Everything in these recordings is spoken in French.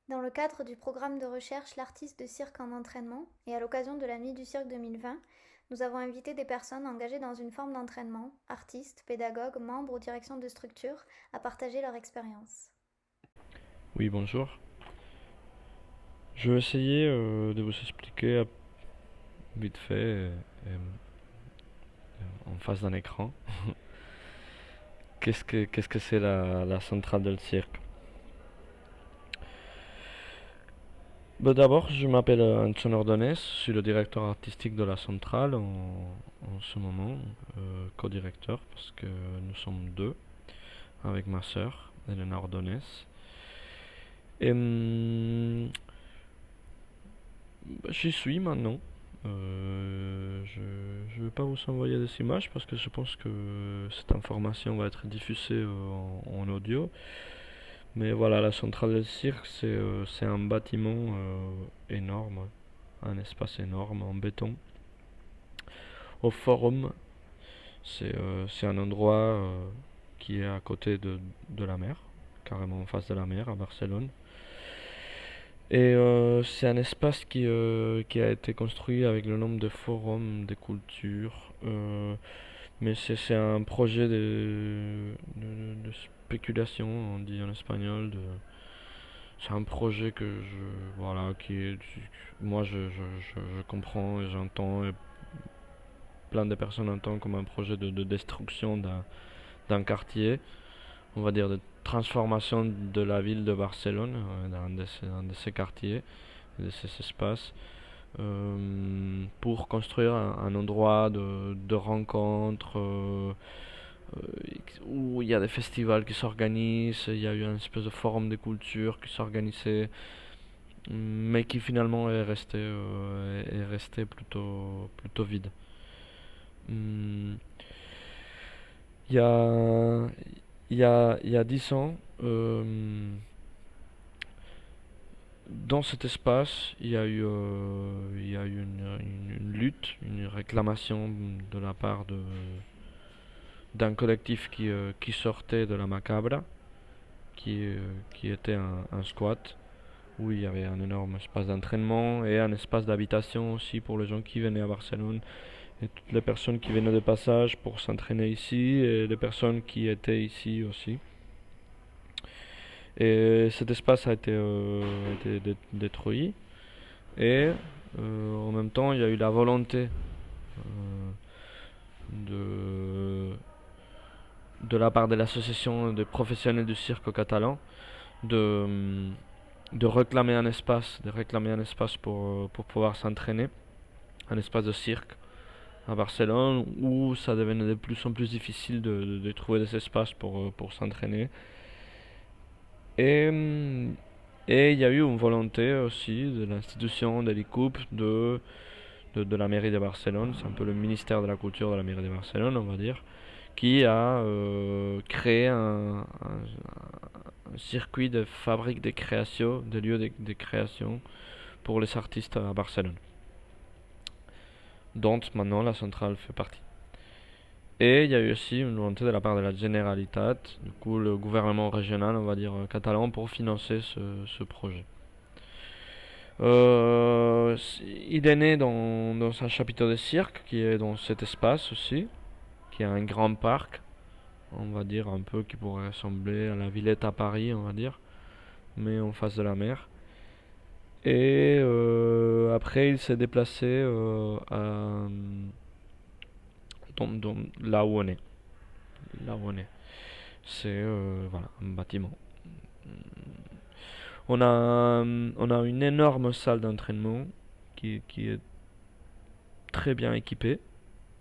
Dans le cadre du programme de recherche L'artiste de cirque en entraînement et à l'occasion de la Nuit du cirque 2020, nous avons invité des personnes engagées dans une forme d'entraînement, artistes, pédagogues, membres ou directions de structures, à partager leur expérience. Oui, bonjour. Je vais essayer de vous expliquer vite fait en face d'un écran qu'est-ce que c'est la centrale del cirque. D'abord, je m'appelle Anton Ordonez, je suis le directeur artistique de la centrale en ce moment, co-directeur parce que nous sommes deux avec ma sœur, Elena Ordonez. Et j'y suis maintenant. Je ne vais pas vous envoyer des images parce que je pense que cette information va être diffusée en audio. Mais voilà, la centrale del cirque, c'est un bâtiment énorme, un espace énorme en béton. Au forum, c'est un endroit qui est à côté de la mer, carrément en face de la mer à Barcelone. Et c'est un espace qui a été construit avec le nom de Forum des cultures. Mais c'est un projet de spéculation, on dit en espagnol. C'est un projet voilà, moi je comprends et j'entends, et plein de personnes entendent comme un projet de destruction d'un quartier, on va dire de transformation de la ville de Barcelone, dans de ces quartiers, de ces espaces, pour construire un endroit de rencontre où il y a des festivals qui s'organisent, il y a eu un espèce de forum de culture qui s'organisait, mais qui finalement est resté plutôt vide. Hum, Il y a, il y a 10 ans, dans cet espace, il y a eu une lutte, une réclamation de la part d'un collectif qui sortait de la Macabra, qui était un squat, où il y avait un énorme espace d'entraînement et un espace d'habitation aussi pour les gens qui venaient à Barcelone et toutes les personnes qui venaient de passage pour s'entraîner ici et les personnes qui étaient ici aussi. Et cet espace a été détruit et en même temps il y a eu la volonté euh, de, de la part de l'association des professionnels du cirque catalan de, de réclamer un espace pour pouvoir s'entraîner, un espace de cirque à Barcelone où ça devenait de plus en plus difficile de trouver des espaces pour s'entraîner. Et et il y a eu une volonté aussi de l'institution, de l'ICUP, de la mairie de Barcelone, c'est un peu le ministère de la culture de la mairie de Barcelone, on va dire, qui a créé un circuit de fabrique de création, de lieux de création pour les artistes à Barcelone, dont maintenant la centrale fait partie. Et il y a eu aussi une volonté de la part de la Generalitat, du coup le gouvernement régional, on va dire catalan, pour financer ce projet. Il est né dans un chapiteau de cirque qui est dans cet espace aussi, qui a un grand parc, on va dire un peu qui pourrait ressembler à la Villette à Paris, on va dire, mais en face de la mer. Et après, il s'est déplacé là où on est. Là où on est. C'est voilà, un bâtiment. On a une énorme salle d'entraînement qui est très bien équipée,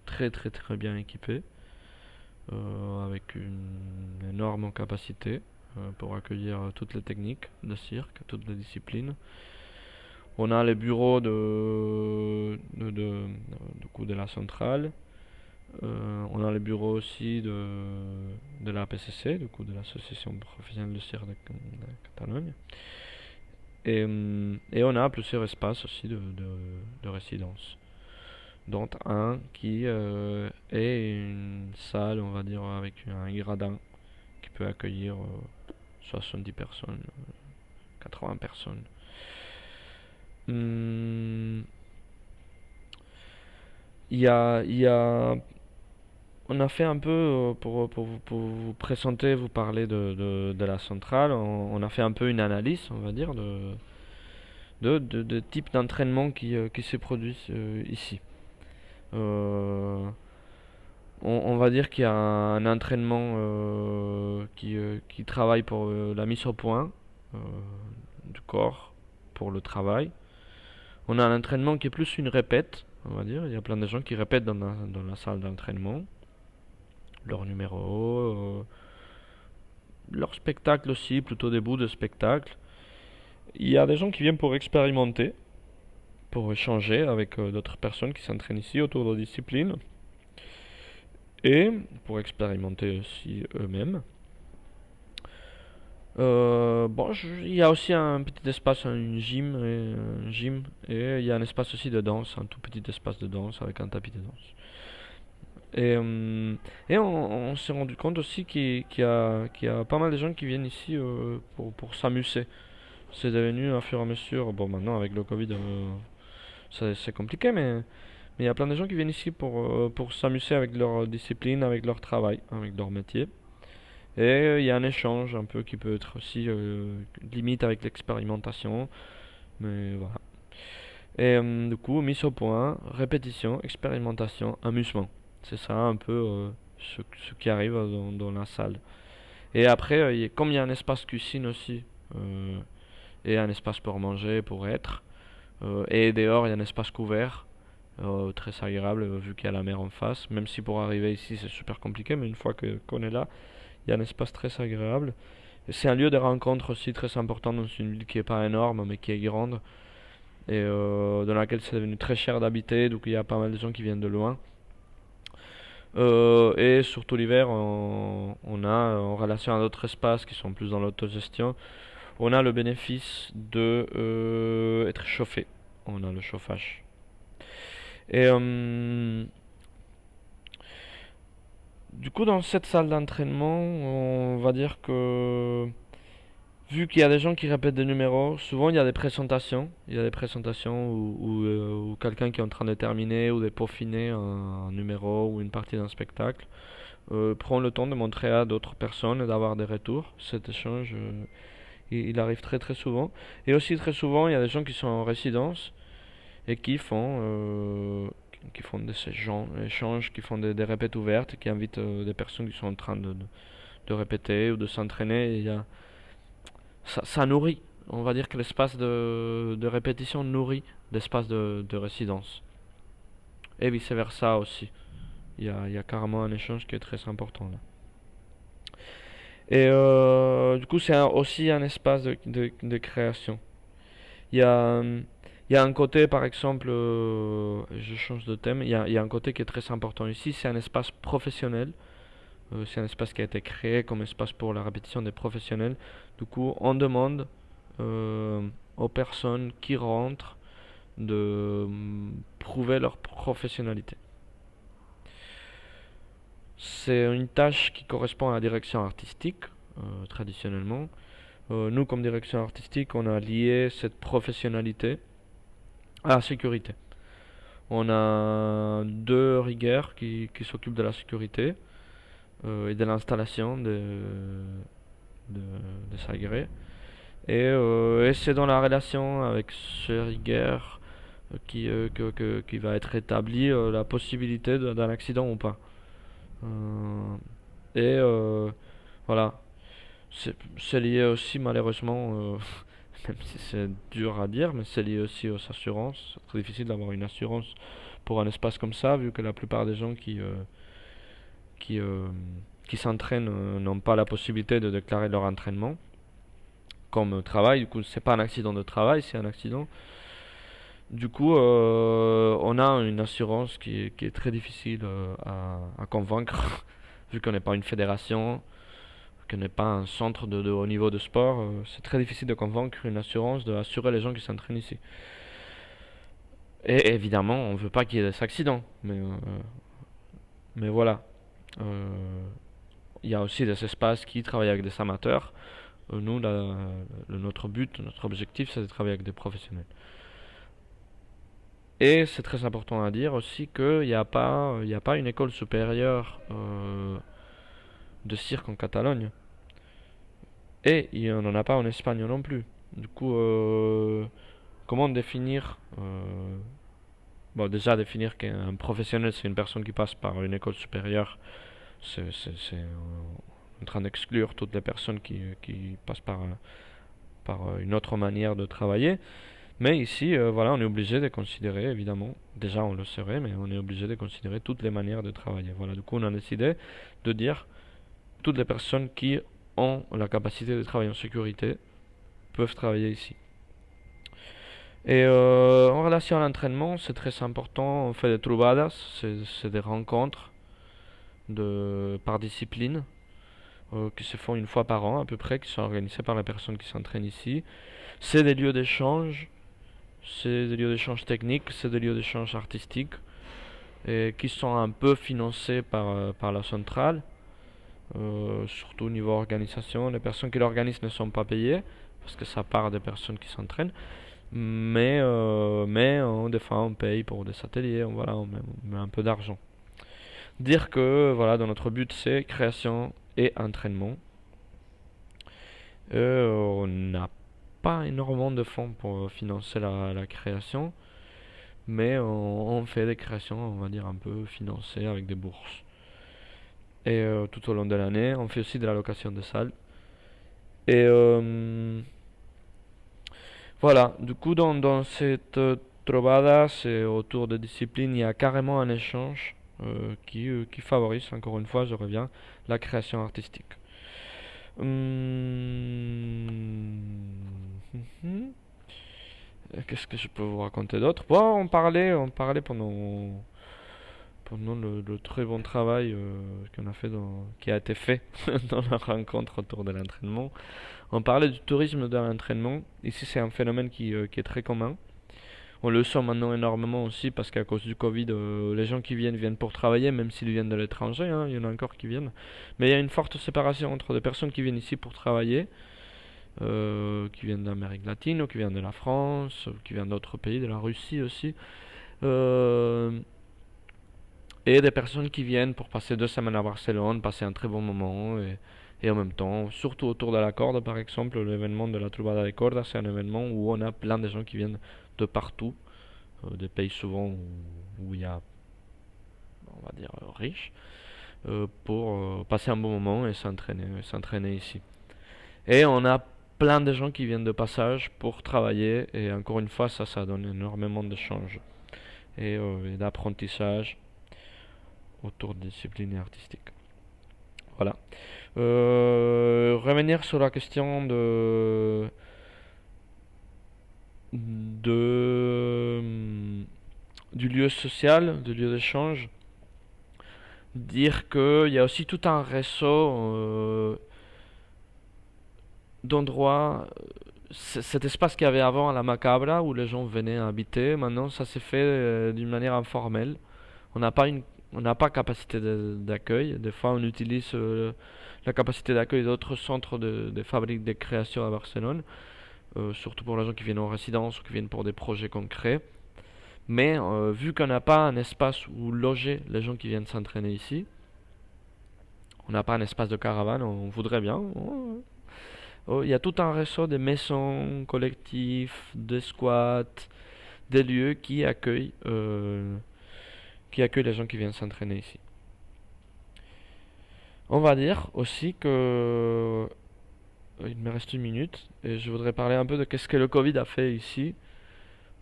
très bien équipée, avec une énorme capacité pour accueillir toutes les techniques de cirque, toutes les disciplines. On a les bureaux du coup de la centrale. On a les bureaux aussi de la PCC, du coup de l'Association professionnelle de cirque de Catalogne. Et on a plusieurs espaces aussi de résidence, dont un qui est une salle, on va dire, avec un gradin qui peut accueillir 70 personnes 80 personnes. Hum, il y a, on a fait un peu, pour vous présenter, vous parler de la centrale, on a fait un peu une analyse, on va dire, de types d'entraînement qui se produisent ici. Euh, on va dire qu'il y a un entraînement qui travaille pour la mise au point euh, du corps, pour le travail. On a un entraînement qui est plus une répète, on va dire. Il y a plein de gens qui répètent dans la salle d'entraînement leur numéro, leur spectacle aussi, plutôt des bouts de spectacle. Il y a des gens qui viennent pour expérimenter, pour échanger avec d'autres personnes qui s'entraînent ici autour de la discipline et pour expérimenter aussi eux-mêmes. Bon, il y a aussi un petit espace, un gym, et il y a un espace aussi de danse, un tout petit espace de danse avec un tapis de danse. Et, on s'est rendu compte aussi qu'il y a pas mal de gens qui viennent ici pour s'amuser. C'est devenu au fur et à mesure, bon maintenant avec le Covid c'est compliqué, mais il y a plein de gens qui viennent ici pour s'amuser avec leur discipline, avec leur travail, avec leur métier. Et il y a un échange un peu qui peut être aussi limite avec l'expérimentation, mais voilà. Et du coup, mise au point, répétition, expérimentation, amusement. C'est ça un peu ce qui arrive dans la salle. Et après, comme il y a un espace cuisine aussi, euh, et un espace pour manger, pour être, et dehors il y a un espace couvert, très agréable vu qu'il y a la mer en face. Même si pour arriver ici c'est super compliqué, mais une fois qu'on est là, il y a un espace très agréable. C'est un lieu de rencontre aussi très important dans une ville qui est pas énorme mais qui est grande et dans laquelle c'est devenu très cher d'habiter, donc il y a pas mal de gens qui viennent de loin. Et surtout l'hiver, on a en relation à d'autres espaces qui sont plus dans l'autogestion, on a le bénéfice de être chauffé. On a le chauffage. Et du coup, dans cette salle d'entraînement, on va dire que vu qu'il y a des gens qui répètent des numéros, souvent il y a des présentations. Il y a des présentations où quelqu'un qui est en train de terminer ou de peaufiner un numéro ou une partie d'un spectacle prend le temps de montrer à d'autres personnes et d'avoir des retours. Cet échange, il arrive très très souvent. Et aussi très souvent, il y a des gens qui sont en résidence et qui font des échanges, qui font des répètes ouvertes, qui invitent des personnes qui sont en train de répéter ou de s'entraîner. Ça nourrit. On va dire que l'espace de répétition nourrit l'espace de résidence. Et vice versa aussi. Il y a carrément un échange qui est très important là. Et du coup, c'est aussi un espace de création. Il y a, il y a un côté, par exemple, je change de thème, il y a un côté qui est très important ici, c'est un espace professionnel. C'est un espace qui a été créé comme espace pour la répétition des professionnels. Du coup, on demande aux personnes qui rentrent de prouver leur professionnalité. C'est une tâche qui correspond à la direction artistique, traditionnellement. Nous, comme direction artistique, on a lié cette professionnalité à la sécurité. On a deux rigueurs qui s'occupent de la sécurité et de l'installation de Sagré. Et c'est dans la relation avec ce rigueur qui va être établie la possibilité d'un accident ou pas. Euh, et voilà, c'est lié aussi malheureusement, même si c'est dur à dire, mais c'est lié aussi aux assurances. C'est très difficile d'avoir une assurance pour un espace comme ça, vu que la plupart des gens qui, euh, qui s'entraînent n'ont pas la possibilité de déclarer leur entraînement comme travail. Du coup, c'est pas un accident de travail, c'est un accident. Du coup, on a une assurance qui est très difficile à convaincre, vu qu'on n'est pas une fédération, qu'on n'est pas un centre de haut niveau de sport. C'est très difficile de convaincre une assurance d'assurer les gens qui s'entraînent ici. Et évidemment, on ne veut pas qu'il y ait des accidents, mais voilà. Il y a aussi des espaces qui travaillent avec des amateurs Nous, notre but, notre objectif, c'est de travailler avec des professionnels. Et c'est très important à dire aussi qu'il n'y a pas, une école supérieure de cirque en Catalogne. Et il n'y en a pas en Espagne non plus. Du coup, comment définir bon, déjà définir qu'un professionnel c'est une personne qui passe par une école supérieure, c'est en train d'exclure toutes les personnes qui passent par une autre manière de travailler. Mais ici, voilà, on est obligé de considérer, évidemment, déjà on le saurait, mais on est obligé de considérer toutes les manières de travailler. Voilà, du coup, on a décidé de dire toutes les personnes qui ont la capacité de travailler en sécurité peuvent travailler ici. Et en relation à l'entraînement, c'est très important. On fait des trubadas, c'est des rencontres par discipline qui se font une fois par an à peu près, qui sont organisées par les personnes qui s'entraînent ici. C'est des lieux d'échange, c'est des lieux d'échange techniques, c'est des lieux d'échange artistiques et qui sont un peu financés par la centrale. Surtout au niveau organisation, les personnes qui l'organisent ne sont pas payées parce que ça part des personnes qui s'entraînent. Mais des fois on paye pour des ateliers, voilà, met un peu d'argent. Dire que voilà, dans notre but c'est création et entraînement. On n'a pas énormément de fonds pour financer la création, mais on fait des créations, on va dire, un peu financées avec des bourses. Et tout au long de l'année, on fait aussi de la location de salles. Et voilà, du coup, dans cette trovada, c'est autour de disciplines, il y a carrément un échange qui favorise, encore une fois, je reviens, la création artistique. Qu'est-ce que je peux vous raconter d'autre? Bon, on parlait pendant le très bon travail qui a été fait dans la rencontre autour de l'entraînement. On parlait du tourisme de l'entraînement. Ici, c'est un phénomène qui est très commun. On le sent maintenant énormément aussi parce qu'à cause du Covid, les gens qui viennent pour travailler, même s'ils viennent de l'étranger, hein, il y en a encore qui viennent. Mais il y a une forte séparation entre des personnes qui viennent ici pour travailler, qui viennent d'Amérique latine, ou qui viennent de la France, ou qui viennent d'autres pays, de la Russie aussi, et des personnes qui viennent pour passer 2 semaines à Barcelone, passer un très bon moment, et en même temps, surtout autour de la corde par exemple, l'événement de la Trobada de Corda, c'est un événement où on a plein de gens qui viennent de partout, des pays souvent où il y a, on va dire, riches, pour passer un bon moment et s'entraîner ici. Et on a plein de gens qui viennent de passage pour travailler, et encore une fois, ça donne énormément d'échanges et d'apprentissage autour de disciplines artistiques. Voilà. Revenir sur la question de du lieu social, du lieu d'échange. Dire qu'il y a aussi tout un réseau d'endroits. Cet espace qu'il y avait avant à la Macabra où les gens venaient habiter, maintenant ça s'est fait d'une manière informelle. On n'a pas une on n'a pas capacité d'accueil. Des fois, on utilise la capacité d'accueil d'autres centres de fabriques de création à Barcelone, surtout pour les gens qui viennent en résidence ou qui viennent pour des projets concrets. Mais vu qu'on n'a pas un espace où loger les gens qui viennent s'entraîner ici, on n'a pas un espace de caravane, on voudrait bien. Il y a tout un réseau de maisons collectifs, de squats, des lieux qui accueille les gens qui viennent s'entraîner ici. On va dire aussi que il me reste 1 minute et je voudrais parler un peu de qu'est-ce que le Covid a fait ici.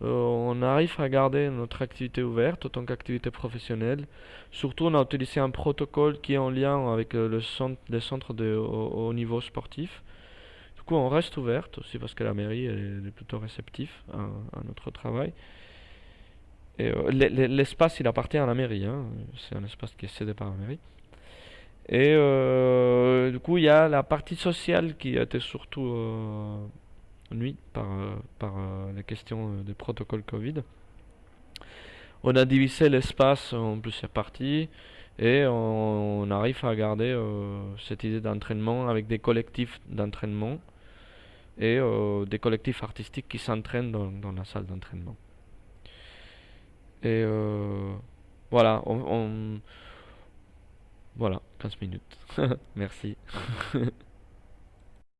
On arrive à garder notre activité ouverte en tant qu'activité professionnelle. Surtout, on a utilisé un protocole qui est en lien avec les centres au niveau sportif. Du coup, on reste ouverte aussi parce que la mairie est plutôt réceptive à notre travail. Et l'espace, il appartient à la mairie, hein. C'est un espace qui est cédé par la mairie. Et du coup, il y a la partie sociale qui a été surtout nuit par les questions des protocoles Covid. On a divisé l'espace en plusieurs parties et on arrive à garder cette idée d'entraînement avec des collectifs d'entraînement et des collectifs artistiques qui s'entraînent dans la salle d'entraînement. Et voilà, voilà, 15 minutes. Merci.